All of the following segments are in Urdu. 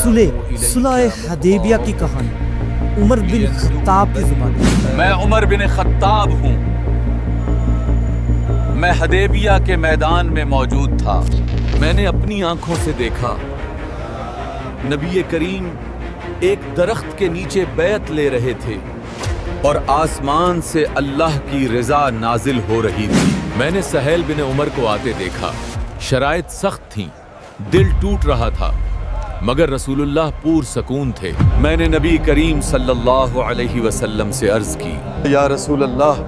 صلح حدیبیہ کی کہانی عمر بن خطاب کی زبان۔ میں عمر بن خطاب ہوں۔ میں حدیبیہ کے میدان میں موجود تھا۔ میں نے اپنی آنکھوں سے دیکھا نبی کریم ایک درخت کے نیچے بیعت لے رہے تھے اور آسمان سے اللہ کی رضا نازل ہو رہی تھی۔ میں نے سہیل بن عمر کو آتے دیکھا۔ شرائط سخت تھیں، دل ٹوٹ رہا تھا، مگر رسول اللہ پور سکون تھے۔ میں نے نبی کریم صلی اللہ علیہ وسلم سے عرض کی، یا رسول اللہ،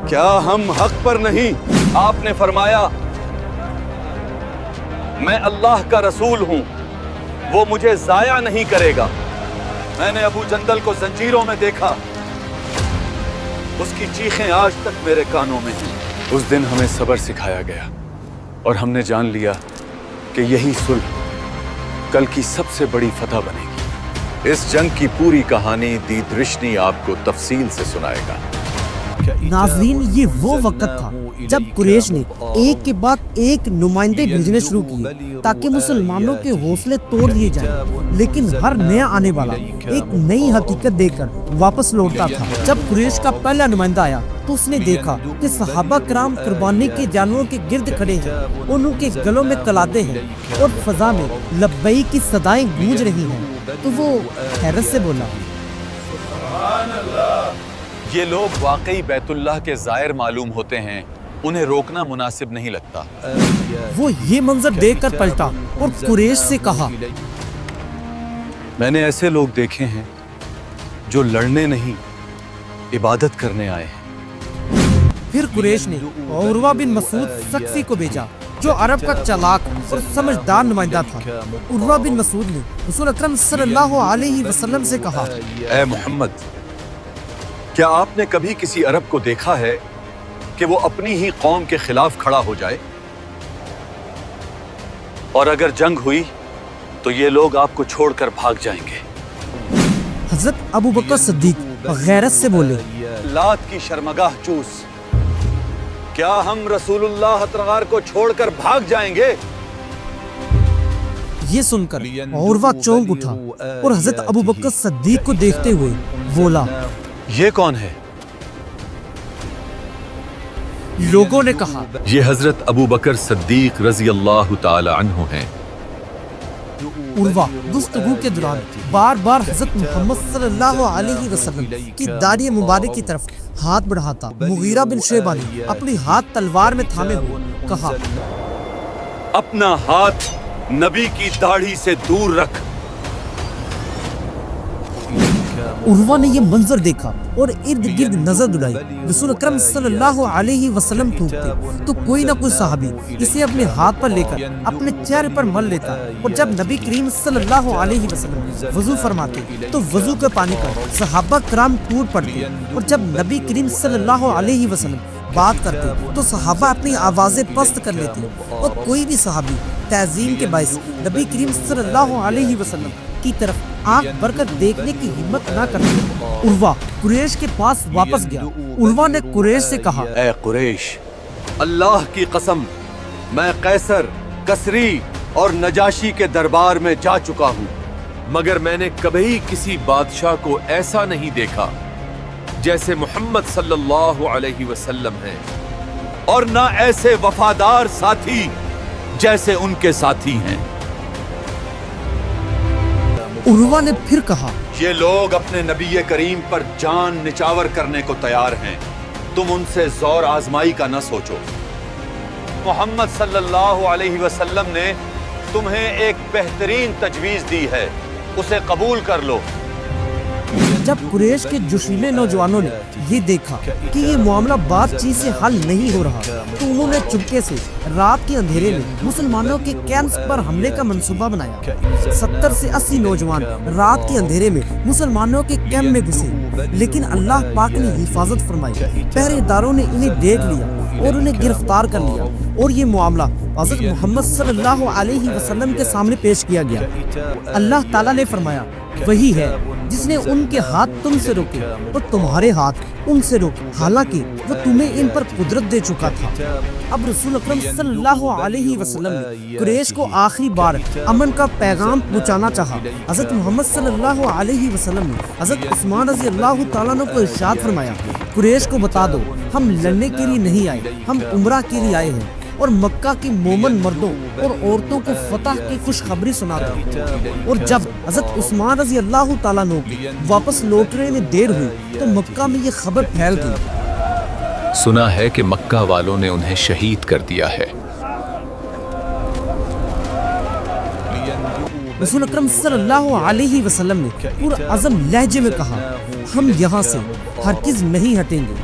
کیا ہم حق پر نہیں؟ آپ نے فرمایا، میں اللہ کا رسول ہوں، وہ مجھے ضائع نہیں کرے گا۔ میں نے ابو جندل کو زنجیروں میں دیکھا، اس کی چیخیں آج تک میرے کانوں میں ہیں۔ اس دن ہمیں صبر سکھایا گیا اور ہم نے جان لیا کہ یہی صلح کل کی سب سے بڑی فتح بنے گی۔ اس جنگ کی پوری کہانی دیدرشنی آپ کو تفصیل سے سنائے گا۔ ناظرین، یہ وہ وقت تھا جب قریش نے ایک کے بعد ایک نمائندے بھیجنے شروع کیے تاکہ مسلمانوں کے حوصلے توڑ دیے جائیں، لیکن ہر نیا آنے والا ایک نئی حقیقت دے کر واپس لوٹتا تھا۔ جب قریش کا پہلا نمائندہ آیا تو اس نے دیکھا کہ صحابہ کرام قربانی کے جانوروں کے گرد کھڑے ہیں، انہوں کے گلوں میں کلادے ہیں اور فضا میں لبیک کی صدائیں گونج رہی ہیں، تو وہ حیرت سے بولا، یہ لوگ واقعی بیت اللہ کے زائر معلوم ہوتے ہیں، انہیں روکنا مناسب نہیں لگتا۔ وہ یہ منظر دیکھ کر پلٹا اور قریش سے کہا، میں نے ایسے لوگ دیکھے ہیں جو لڑنے نہیں، عبادت کرنے آئے ہیں۔ پھر قریش نے عروہ بن مسعود ثقفی کو بھیجا جو عرب کا چالاک اور سمجھدار نمائندہ تھا۔ عروہ بن مسعود نے رسول اکرم صلی اللہ علیہ وسلم سے کہا، اے محمد، کیا آپ نے کبھی کسی عرب کو دیکھا ہے کہ وہ اپنی ہی قوم کے خلاف کھڑا ہو جائے؟ اور اگر جنگ ہوئی تو یہ لوگ آپ کو چھوڑ کر بھاگ جائیں گے۔ حضرت ابو بکر صدیق غیرت سے بولے، لات کی شرمگاہ چوس، کیا ہم رسول اللہ اطہار کو چھوڑ کر بھاگ جائیں گے؟ یہ سن کر عروہ چونک اٹھا اور حضرت ابو بکر صدیق کو دیکھتے ہوئے بولا، یہ کون ہے؟ لوگوں نے کہا، یہ حضرت ابو بکر صدیق رضی اللہ تعالی عنہ ہیں۔ عروہ گفتگو کے دوران بار بار حضرت محمد صلی اللہ علیہ وسلم کی داڑھی مبارک کی طرف ہاتھ بڑھاتا۔ مغیرہ بن شعبہ نے اپنی ہاتھ تلوار میں تھامے ہوئے کہا، اپنا ہاتھ نبی کی داڑھی سے دور رکھ۔ عروہ نے یہ منظر دیکھا اور ارد گرد نظر دوڑائی۔ رسول اکرم صلی اللہ علیہ وسلم تھوکتے تو کوئی نہ کوئی صحابی اسے اپنے ہاتھ پر لے کر اپنے چہرے پر مل لیتا، اور جب نبی کریم صلی اللہ علیہ وسلم وضو فرماتے تو وضو کے پانی پر صحابہ کرام ٹوٹ پڑتے، اور جب نبی کریم صلی اللہ علیہ وسلم بات کرتے تو صحابہ اپنی آوازیں پست کر لیتے، اور کوئی بھی صحابی تعظیم کے باعث نبی کریم صلی اللہ علیہ وسلم کی طرف آنکھ بھر کر دیکھنے کی ہمت نہ کرتے۔ عروہ قریش کے پاس واپس گیا۔ عروہ نے قریش سے کہا، اے قریش، اللہ کی قسم، میں قیصر، کسری اور نجاشی کے دربار میں جا چکا ہوں، مگر میں نے کبھی کسی بادشاہ کو ایسا نہیں دیکھا جیسے محمد صلی اللہ علیہ وسلم ہیں، اور نہ ایسے وفادار ساتھی جیسے ان کے ساتھی ہیں۔ عروہ نے پھر کہا، یہ لوگ اپنے نبی کریم پر جان نچاور کرنے کو تیار ہیں، تم ان سے زور آزمائی کا نہ سوچو۔ محمد صلی اللہ علیہ وسلم نے تمہیں ایک بہترین تجویز دی ہے، اسے قبول کر لو۔ جب قریش کے جوشیلے نوجوانوں نے یہ دیکھا کہ یہ معاملہ بات چیت سے حل نہیں ہو رہا تو انہوں نے چپکے سے رات کے اندھیرے میں مسلمانوں کے کیمپس پر حملے کا منصوبہ بنایا۔ 70 سے 80 نوجوان رات کے اندھیرے میں مسلمانوں کے کیمپ میں گھسے، لیکن اللہ پاک نے حفاظت فرمائی۔ پہرے داروں نے انہیں دیکھ لیا اور انہیں گرفتار کر لیا، اور یہ معاملہ حضرت محمد صلی اللہ علیہ وسلم کے سامنے پیش کیا گیا۔ اللہ تعالیٰ نے فرمایا، وہی ہے جس نے ان کے ہاتھ تم سے روکے اور تمہارے ہاتھ ان سے روکے، حالانکہ وہ تمہیں ان پر قدرت دے چکا تھا۔ اب رسول اکرم صلی اللہ علیہ وسلم نے قریش کو آخری بار امن کا پیغام پہنچانا چاہا۔ حضرت محمد صلی اللہ علیہ وسلم نے حضرت عثمان رضی اللہ تعالیٰ عنہ کو ارشاد فرمایا، قریش کو بتا دو ہم لڑنے کے لیے نہیں آئے، ہم عمرہ کے لیے آئے ہیں، اور مکہ کے مومن مردوں اور عورتوں کو فتح کی خوشخبری سنا دو۔ اور جب حضرت عثمان رضی اللہ تعالیٰ عنہ واپس لوٹنے میں دیر ہوئی تو مکہ میں یہ خبر پھیل گئی۔ سنا ہے کہ مکہ والوں نے انہیں شہید کر دیا ہے۔ رسول اکرم صلی اللہ علیہ وسلم نے پرعزم لہجے میں کہا، ہم یہاں سے ہرگز نہیں ہٹیں گے۔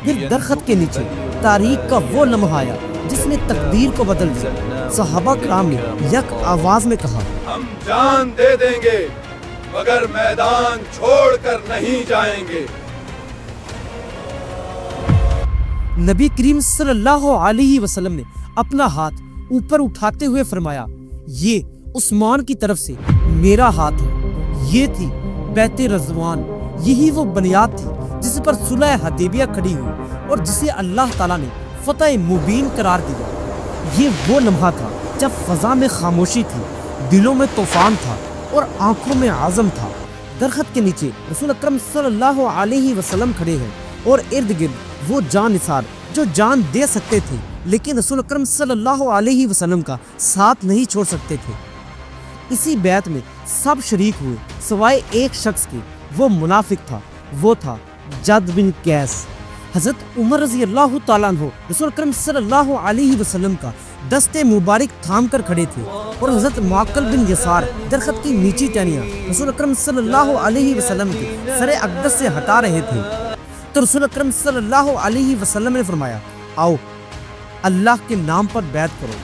پھر درخت کے نیچے تاریخ کا وہ لمحہ آیا جس نے تقدیر کو بدل دیا۔ صحابہ کرام نے یک آواز میں کہا، ہم جان دے دیں گے مگر میدان چھوڑ کر نہیں جائیں گے۔ نبی کریم صلی اللہ علیہ وسلم نے اپنا ہاتھ اوپر اٹھاتے ہوئے فرمایا، یہ عثمان کی طرف سے میرا ہاتھ ہے۔ یہ تھی بیت رضوان، یہی وہ بنیاد تھی جس پر صلح حدیبیہ کھڑی ہوئی اور جسے اللہ تعالیٰ نے فتح مبین قرار دیا۔ یہ وہ لمحہ تھا جب فضا میں خاموشی تھی، دلوں میں طوفان تھا اور آنکھوں میں عزم تھا۔ درخت کے نیچے رسول اکرم صلی اللہ علیہ وسلم کھڑے ہیں اور ارد گرد وہ جان نثار جو جان دے سکتے تھے لیکن رسول اکرم صلی اللہ علیہ وسلم کا ساتھ نہیں چھوڑ سکتے تھے۔ اسی بیعت میں سب شریک ہوئے سوائے ایک شخص کے، وہ منافق تھا، وہ تھا جد بن قیس۔ حضرت عمر رضی اللہ تعالیٰ عنہ رسول اکرم صلی اللہ علیہ وسلم کا دست مبارک تھام کر کھڑے تھے اور حضرت معقل بن یسار درخت کی نیچی ٹہنیاں رسول اکرم صلی اللہ علیہ وسلم کے سر اقدس سے ہٹا رہے تھے۔ تو رسول اکرم صلی اللہ علیہ وسلم نے فرمایا، آؤ اللہ کے نام پر بیعت کرو۔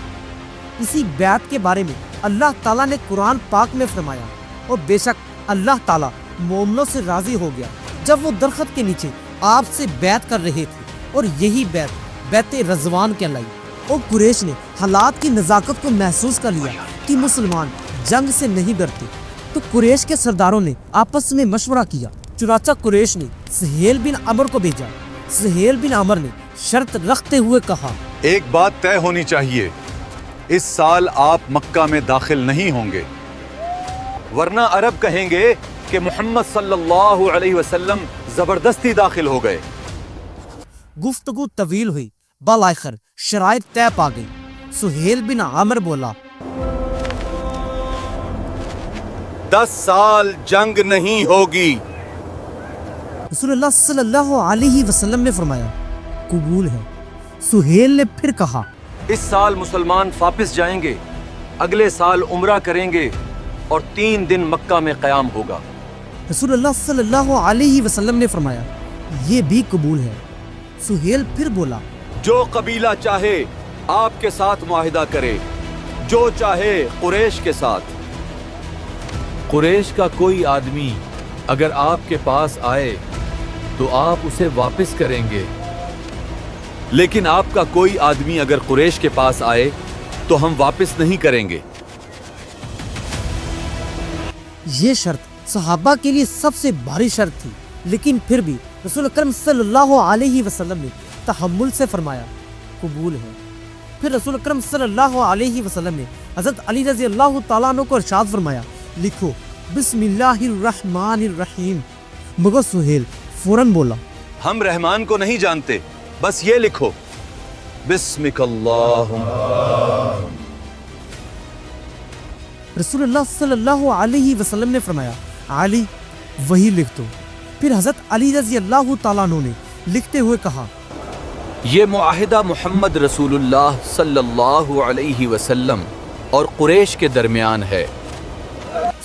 اسی بیعت کے بارے میں اللہ تعالیٰ نے قرآن پاک میں فرمایا، اور بے شک اللہ تعالیٰ مومنوں سے راضی ہو گیا جب وہ درخت کے نیچے آپ سے بیعت کر رہے تھے، اور یہی بیت رضوان کہلائی۔ اور قریش نے حالات کی نزاکت کو محسوس کر لیا کہ مسلمان جنگ سے نہیں ڈرتے، تو قریش کے سرداروں نے آپس میں مشورہ کیا۔ چنانچہ قریش نے سہیل بن عمر کو بھیجا۔ سہیل بن عمر نے شرط رکھتے ہوئے کہا، ایک بات طے ہونی چاہیے، اس سال آپ مکہ میں داخل نہیں ہوں گے، ورنہ عرب کہیں گے کہ محمد صلی اللہ علیہ وسلم زبردستی داخل ہو گئے۔ گفتگو طویل ہوئی، بالآخر شرائط طے پا گئی۔ سہیل بن عامر بولا، 10 سال جنگ نہیں ہوگی۔ رسول اللہ صلی اللہ علیہ وسلم نے فرمایا، قبول ہے۔ سہیل نے پھر کہا، اس سال مسلمان واپس جائیں گے، اگلے سال عمرہ کریں گے اور 3 دن مکہ میں قیام ہوگا۔ رسول اللہ صلی اللہ علیہ وسلم نے فرمایا، یہ بھی قبول ہے۔ سہیل پھر بولا، جو قبیلہ چاہے آپ کے ساتھ معاہدہ کرے، جو چاہے قریش کے ساتھ۔ قریش کا کوئی آدمی اگر آپ کے پاس آئے تو آپ اسے واپس کریں گے، لیکن آپ کا کوئی آدمی اگر قریش کے پاس آئے تو ہم واپس نہیں کریں گے۔ یہ شرط صحابہ کے لیے سب سے بھاری شرط تھی، لیکن پھر بھی رسول اکرم صلی اللہ علیہ وسلم نے تحمل سے فرمایا، قبول ہے۔ پھر رسول اکرم صلی اللہ علیہ وسلم نے حضرت علی رضی اللہ تعالیٰ عنہ کو ارشاد فرمایا، لکھو بسم اللہ الرحمن الرحیم۔ مگر سہیل فوراً بولا، ہم رحمان کو نہیں جانتے، بس یہ لکھو بسمک اللہم۔ رسول اللہ صلی اللہ علیہ وسلم نے فرمایا، علی وہی لکھ دو۔ پھر حضرت علی رضی اللہ تعالیٰ عنہ نے لکھتے ہوئے کہا، یہ معاہدہ محمد رسول اللہ صلی اللہ علیہ وسلم اور قریش کے درمیان ہے۔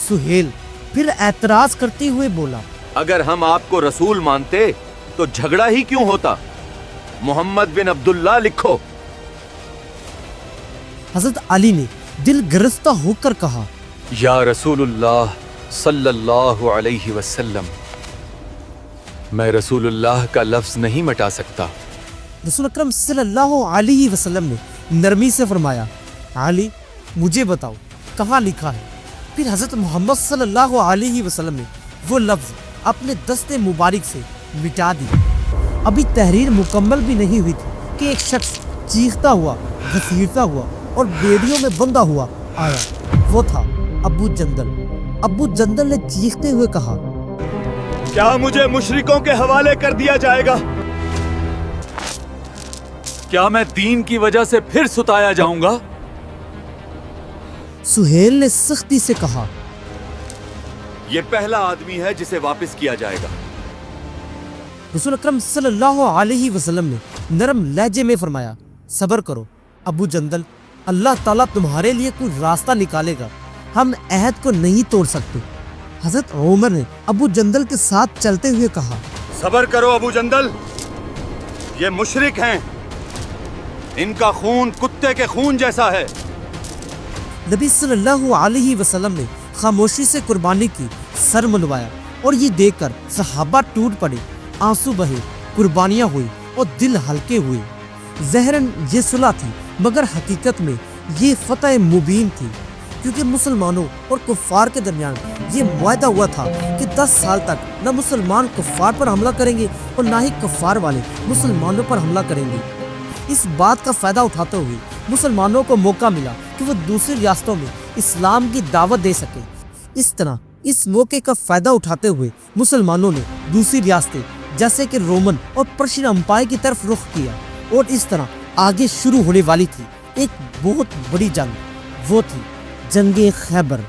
سہیل پھر اعتراض کرتے ہوئے بولا، اگر ہم آپ کو رسول مانتے تو جھگڑا ہی کیوں ہوتا؟ محمد بن عبداللہ لکھو۔ حضرت علی نے دل گرفتہ ہو کر کہا، یا رسول اللہ صلی اللہ علیہ وسلم، میں رسول اللہ کا لفظ نہیں مٹا سکتا۔ رسول اکرم صلی اللہ علیہ وسلم نے نرمی سے فرمایا، علی مجھے بتاؤ کہاں لکھا ہے۔ پھر حضرت محمد صلی اللہ علیہ وسلم نے وہ لفظ اپنے دستے مبارک سے مٹا دی۔ ابھی تحریر مکمل بھی نہیں ہوئی تھی کہ ایک شخص چیختا ہوا، گھسیٹتا ہوا اور بیڑیوں میں بندھا ہوا آیا۔ وہ تھا ابو جندل۔ ابو جندل نے چیختے ہوئے کہا، کیا مجھے مشرکوں کے حوالے کر دیا جائے گا؟ کیا میں دین کی وجہ سے پھر ستایا جاؤں گا؟ سہیل نے سختی سے کہا، یہ پہلا آدمی ہے جسے واپس کیا جائے گا۔ رسول اکرم صلی اللہ علیہ وسلم نے نرم لہجے میں فرمایا، صبر کرو ابو جندل، اللہ تعالیٰ تمہارے لیے کوئی راستہ نکالے گا، ہم عہد کو نہیں توڑ سکتے۔ حضرت عمر نے ابو جندل کے ساتھ چلتے ہوئے کہا، صبر کرو ابو جندل، یہ مشرک ہیں، ان کا خون کتے کے خون جیسا ہے۔ نبی صلی اللہ علیہ وسلم نے خاموشی سے قربانی کی، سر منڈوایا، اور یہ دیکھ کر صحابہ ٹوٹ پڑے، آنسو بہے، قربانیاں ہوئی اور دل ہلکے ہوئے۔ ظاہراً یہ صلح تھی، مگر حقیقت میں یہ فتح مبین تھی، کیونکہ مسلمانوں اور کفار کے درمیان یہ معاہدہ ہوا تھا کہ 10 سال تک نہ مسلمان کفار پر حملہ کریں گے اور نہ ہی کفار والے مسلمانوں پر حملہ کریں گے۔ اس بات کا فائدہ اٹھاتے ہوئے مسلمانوں کو موقع ملا کہ وہ دوسری ریاستوں میں اسلام کی دعوت دے سکے۔ اس طرح اس موقع کا فائدہ اٹھاتے ہوئے مسلمانوں نے دوسری ریاستیں جیسے کہ رومن اور پرشین امپائر کی طرف رخ کیا، اور اس طرح آگے شروع ہونے والی تھی ایک بہت بڑی جنگ، وہ تھی جنگ خیبر۔